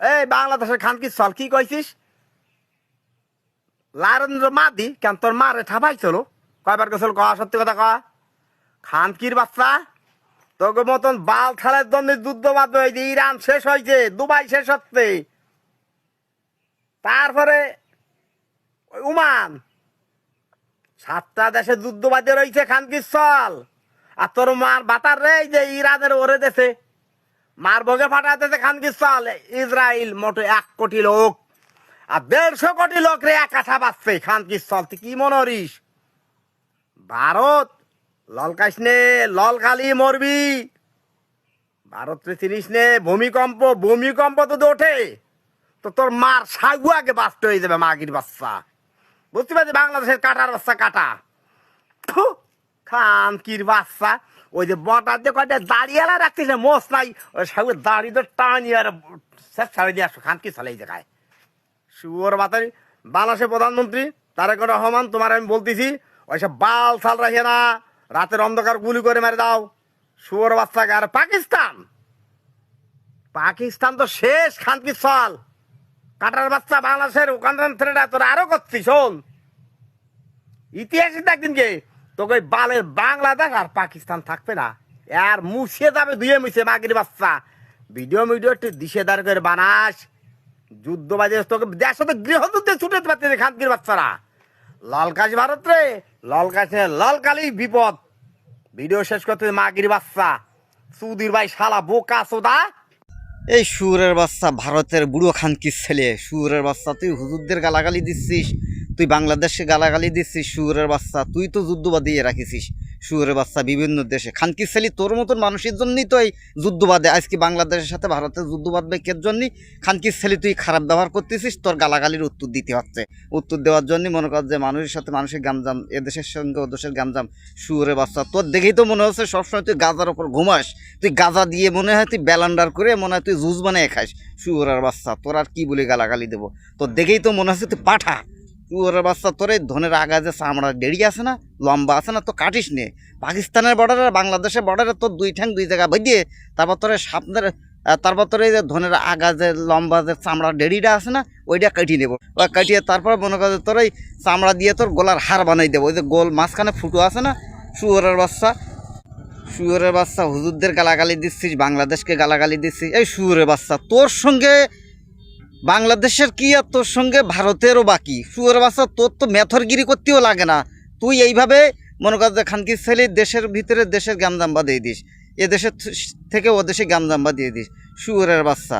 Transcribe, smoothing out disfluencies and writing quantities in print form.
এই বাংলাদেশের খানকি চল কি কইছিস লারেন্দ্র মাদি কেন তোর মারে ঠাপাইছিল কয়বার গেছিল কয়া সত্যি কথা কয়া খানকির বাচ্চা তোকে মতন বাল খেলার জন্য যুদ্ধ বাধ্য হয়েছে ইরান শেষ হয়েছে দুবাই শেষ হচ্ছে তারপরে উমান 7টা দেশে যুদ্ধ বাধ্য রয়েছে খানকির চল আর তোর মার বাতার রে যে ইরানের ওরে দেশে মার বগে ফাটাতেছে খানকির চল ইসরায়েল মোটে 1 কোটি লোক আর 150 কোটি লোক রে এক কাঠা পাচ্ছে খানকির চল তুই কি মনে করিস ভারত ললকাইস নে ললকালি মরবি ভারত রে চিনিস নে ভূমিকম্প তো ওঠে তো তোর মার সাগু আগে বাঁচতে হয়ে যাবে মাগির বাচ্চা বুঝতে পারছি বাংলাদেশের কাটার বাচ্চা কাটা খানকির বাচ্চা ওই যে বটার যে কয়টা দাঁড়িয়েলা রাখতিস না মোস নাই ওই সাগু দাড়ি তো টানি আর ছাড়ে দিয়ে আসো খানকি চলে এই জায়গায় শুয়োর বাতারি বাংলাদেশের প্রধানমন্ত্রী তারেক রহমান তোমার আমি বলতেছি ওইসব বাল ছাল রাখে না রাতের অন্ধকার গুলি করে মেরে দাও শুয়োর বাচ্চাকে আর পাকিস্তান তো শেষ খানকি চল কাটার বাচ্চা বাংলাদেশের ওখান থেকে তোরা আরো করছিস শোন ইতিহাসে একদিনকে তোকে বালের বাংলাদেশ আর পাকিস্তান থাকবে না আর মুছে যাবে ধুয়ে মুছে মাগির বাচ্চা ভিডিও একটু দিশেদার করে বানাস যুদ্ধ বাজে তোকে দেশ তো গৃহযুদ্ধে ছুটে পারতেছে খানকির বাচ্চারা ললকাশ ভারত রে ললকাশে ললকালি বিপদ ভিডিও শেষ করতে মাগির বাচ্চা সুধীর ভাই শালা বোকা সোদা এই শুয়োরের বাচ্চা ভারতের বুড়ো খানকির ছেলে শুয়োরের বাচ্চা তুই হুজুরদের গালাগালি দিচ্ছিস তুই বাংলাদেশে গালাগালি দিচ্ছিস শুয়োরের বাচ্চা তুই তো যুদ্ধবাদ দিয়ে রাখিছিস শুয়োরের বাচ্চা বিভিন্ন দেশে খানকির ছেলে তোর মতন মানুষের জন্যই তো এই যুদ্ধবাদে আজকে বাংলাদেশের সাথে ভারতের যুদ্ধবাদ বেকের জন্যই খানকির ছেলে তুই খারাপ ব্যবহার করতেছিস তোর গালাগালির উত্তর দিতে হচ্ছে উত্তর দেওয়ার জন্যই মনে কর যে মানুষের সাথে মানুষের গামজাম এদেশের সঙ্গে ও দেশের গামজাম শুয়োরের বাচ্চা তোর দেখেই তো মনে হচ্ছে সবসময় তুই গাজার ওপর ঘুমাস তুই গাজা দিয়ে মনে হয় তুই ব্যালান্ডার করে মনে হয় তুই জুস বানিয়ে খাস শুয়োরের বাচ্চা তোর আর কি বলে গালাগালি দেবো তোর দেখেই তো মনে হচ্ছে তুই পাঠা শুয়োরের বাচ্চা তোর এই ধনের আগা যে চামড়া দেড়ি আছে না লম্বা আছে না তো কাটিস নে পাকিস্তানের বর্ডারে বাংলাদেশের বর্ডারে তোর 2 ঠ্যাং 2 জায়গা বেঁধে তারপর তোর সাপনের তারপর তোর এই যে ধনের আগা যে লম্বা যে চামড়া ডেড়িটা আছে না ওইটা কাটিয়ে নেবো ওই কাটিয়ে তারপর মনে কর তোর ওই চামড়া দিয়ে তোর গলার হার বানাই দেবো ওই যে গোল মাঝখানে ফুটো আছে না শুয়োরের বাচ্চা হুজুরদের গালাগালি দিচ্ছিস বাংলাদেশকে গালাগালি দিচ্ছিস এই শুয়োরের বাচ্চা তোর সঙ্গে বাংলাদেশের কি আর তোর সঙ্গে ভারতেরও বাকি শুয়োরের বাচ্চা তোর তো মেথরগিরি করতেও লাগে না তুই এইভাবে মনে কর যে খানকির ছেলে দেশের ভিতরে দেশের গামজাম্বা দিয়ে দিস এ দেশের থেকে ও দেশে গামজাম্বা দিয়ে দিস শুয়োরের বাচ্চা